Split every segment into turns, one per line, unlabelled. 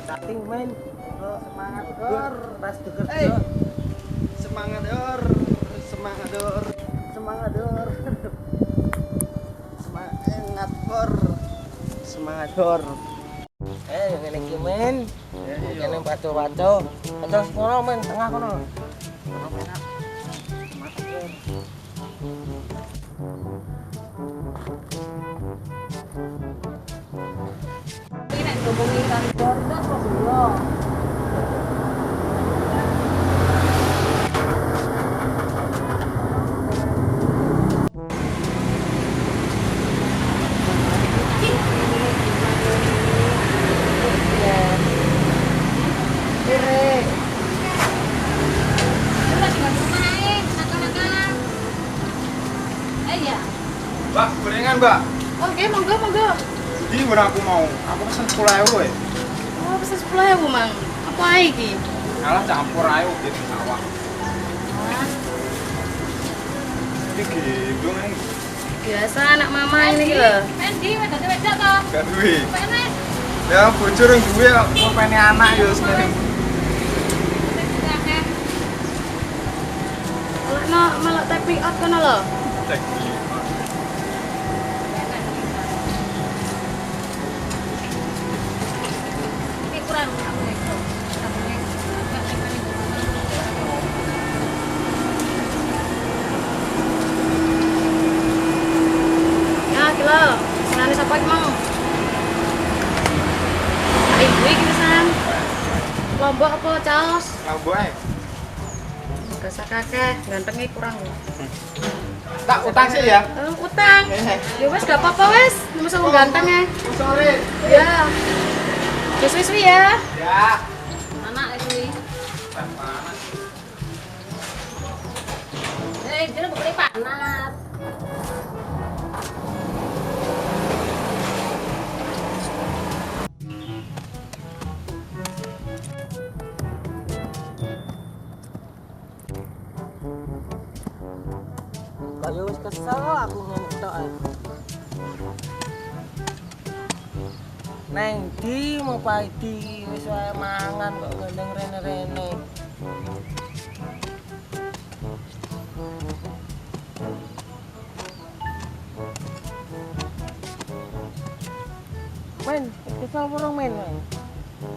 Cutting main. Semangat dor, pas kerja.
Semangat dor, semangat dor,
Semangat dor.
semangat dor, semangat
Dor. Ngene iki men. Kene baca-baca. Terus ngono men tengah kono.
Ini nek ngomongi kantor itu kok belum.
Mbak, gorengan mbak.
Oke, monggo.
Di mana aku mau? Aku pesen 10.000 ya.
Oh, pesen 10.000, Mang. Apa ae iki?
Alah campur ayo gitu sawah. Iki gendong ini.
Biasa anak mama ini lho. Mendi, wedok to.
Gak duwe.
Penes.
Ya bocor yang duwe mau pengen anak ya seneng.
Kalau malah take out kono lho.
Cek.
Ini kurang aku itu. Ya, kilo. Senane sapa iki, Mang? Ibu iki pesan. Lombok apa caos?
Ngambok ae.
Gak kakek, gantengnya kurang.
Tak utang sih ya.
Utang. Ya wes gak apa-apa wes. Masa lu ganteng ya.
Sore.
Ya. Suwi-suwi ya.
Ya.
Anak suwi.
Panas.
Dia bukan panas.
Kaya wis kesel aku ngene tok ae. Neng di mau paidi wis wae mangan kok gendeng rene-rene. Men, kesel burung men.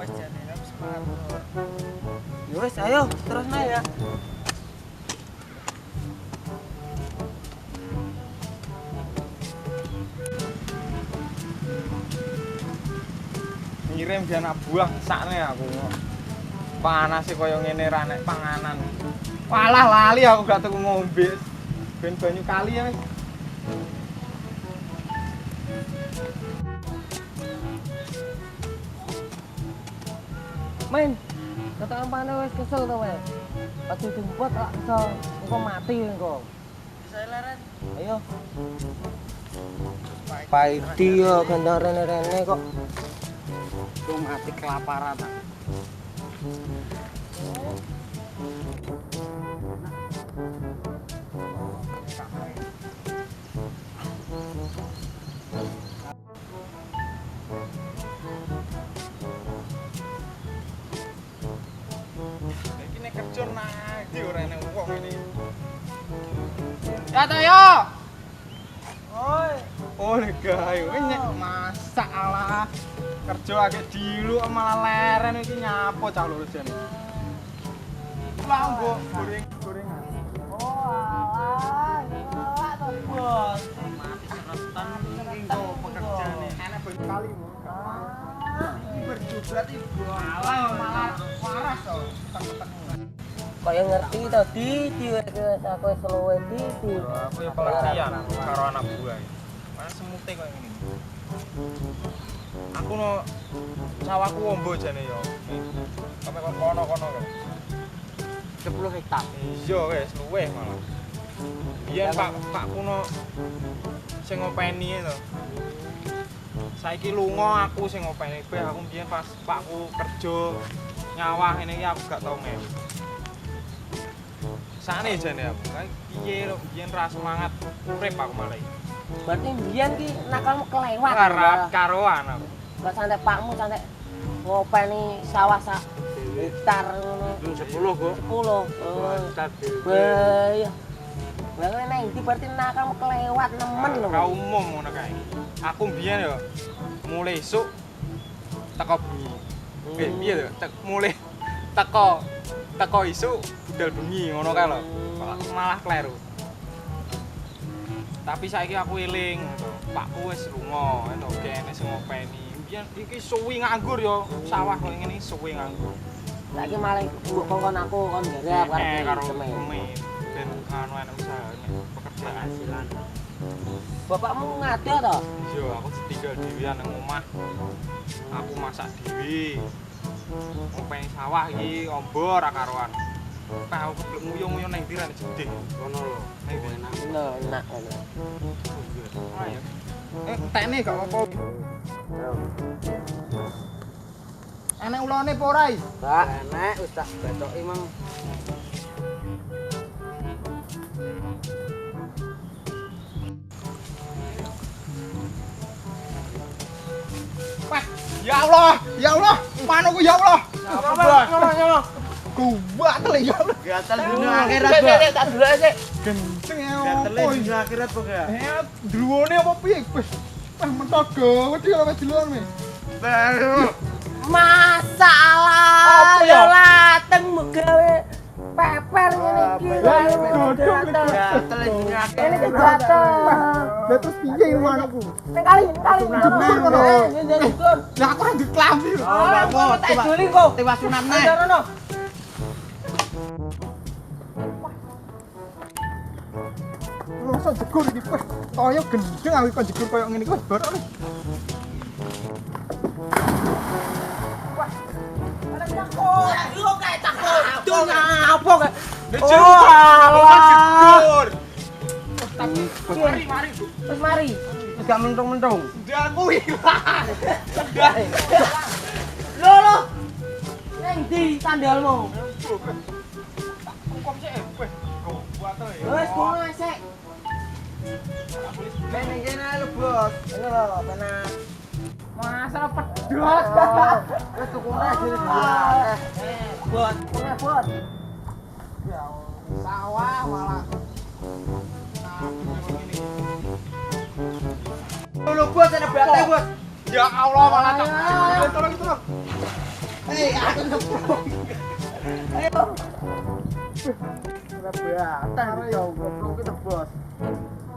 Wes jane semangat bro.
Ya wis ayo terus naik ya.
Ngirim dia anak buah sakne aku. Panas sih koyo ngene ra nek panganan. Walah lali aku gak tuku ngombe. Ben banyu kali ya.
Men, kata ampane wis kesel to wae. Pas dijemput lak kesel, engko mati engko.
Bisa leren.
Ayo. Paidi yo gendeng rene-rene kok.
Tuh mati kelaparan. Iki nek kerja nang ndi ora enek wong ini. Ya to yo. Oi. Oh gawe nyek masak alah. Kerja agak dilu malah leren iki nyapo cah lurus jane. Lah mbok goreng-gorengan.
Oh alah, ngelak to bos.
Mati seretan engko pekerjaane. Enak banyu kali mu. Berjublat iku. Alah malah waras to.
Kaya ngerti to di wis aku wis luwe di.
Aku ya pengertian karo anak buah. Mana semute kok ngene. Aku no sawahku ombo jane yo. Sampe kok kono-kono kok.
10 hektar.
Iya wis luweh malah. Biyen pakku no sing ngopeni to. Saiki lunga aku sing ngopeni kowe aku biyen pas pakku kerja nyawah ngene iki aku gak tau melu. Sakne jane aku. Kae piye lho biyen ra semangat urip aku malah iki.
Berarti mbiyen ki nakalmu kelewat.
Karat karoan aku.
Kok santai pakmu santai ngopeni sawah sak hektar ngono.
10 kok.
10. Oh. Bahaya. Lah ngene iki berarti nakalmu kelewat nemen lho.
Ora umum ngono kae. Aku biyen yo mulai esuk teko bengi. Piye lho? Mulai teko esuk budal bengi ngono kae lho. Malah kleru. Tapi saiki aku eling, pakku wis lunga, entuk kene sing ngopeni. Biyen iki suwi nganggur yo, sawah kok ngene suwi nganggur.
Saiki malah kongkon aku kon garap
Karo
semen.
semen. Ben anu enak usaha pekerjaan silan.
Bapakmu ngado to?
Iya, aku tinggal dhewean nang omah. Aku masak dhewe. Ngopeni sawah iki ombo ora karuan. Aku keblek nguyung-nguyung nang ndi rene jeding.
Kono lho.
Nang ndi?
Enak.
Ayo. Tekne gak apa-apa. Enek ulane apa ora iki?
Pak, enak wis tak bacoki mang.
Wah, ya Allah, mana ku ya Allah?
Nyolong.
Kuwatel ya Allah.
Gatel dino akhirat,
Sik,
Pak.
sik, tak delok sik.
Kenceng ya
Gatele
apa?
dino akhirat kok ya.
Dluwone apa piye? Wis mentok gawedi karo wis dluwon me.
Baru.
Masalah
Apa ya?
yo lateng gawe peper ngene iki.
Gatel dino akhirat.
Ini kejaten.
Lah terus piye manukku?
Ning kali.
Jemer ngono.
Njengur.
Lah aku ora diklambi lho.
Apa tak doli kok.
Tewas sunat neh.
Rono.
Masa jegur iki wis kaya gendeng aku kok jegur kaya ngene iki wis barok. Jegur. Mari.
Wis mari. Wis gak mentung-mentung.
Dia kuwi.
Lho. Ning ndi sandalmu?
Kok sik wis kuwatel ya.
Wis kono sik.
Kene lho, Bos.
Ini lho, benar.
Masalah pedot.
Wis tukune dhewe dia. Bot, bot.
Ya sawah malah.
Lho, Bos, ada bate, Bos.
Ya Allah malah tak. Tolong.
Aku ngeblok.
Ayo.
Ora bate yo, goblok itu, Bos.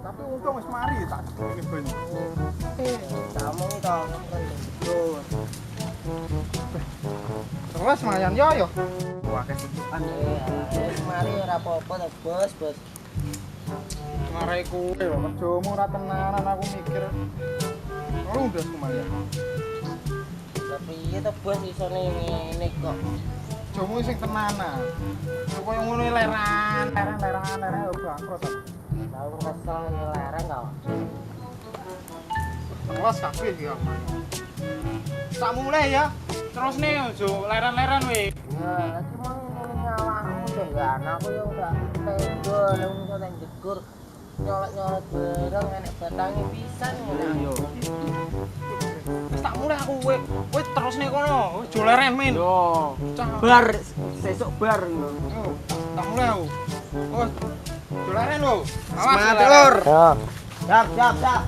Tapi untung wis mari tak ini banyu.
Kamu to, kan betul.
Terus lumayan yo.
Wah, kesusukan.
Mari ora apa-apa to, Bos.
Ngarai kowe lho kerjamu ora tenanan aku mikir. Oh, udah lumayan.
Tapi iya to, Bos, iso ngene kok.
Kerjamu sing tenanan. Supaya ngono leran bangkrut.
Tahu kesel lereng kok.
Terus kabeh iki aku. Tak mulai ya. Terus nih ojo leran-leran we.
Ya, cuma nyawahmu dengan aku yang udah tega, yang udah jegur. Nyolek-nyolek bareng enek batange pisan ngono.
Yo.
Wis tak mulai aku we terus nih kono. Ojo leren men.
Yo.
Cah.
Bar sesuk bar.
Yo, tak mulai aku. Oh. Ojo leren lho.
Semangat, Lur.
Ya.
Siap.
Enggak.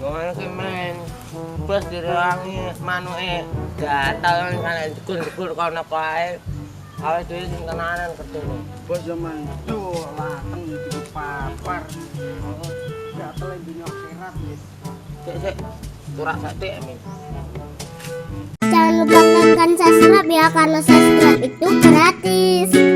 Gimana sih men? Bos direwangi manuke gatal kan jegur-jegur kono kae. Awake dhewe sing tenanan kerjane.
Bos zaman yo lateng iki papar. Gatel dino akhirat wis.
Sik. Turak sak tik men.
Jangan lupa tekan silahkan subscribe ya, karena subscribe itu gratis.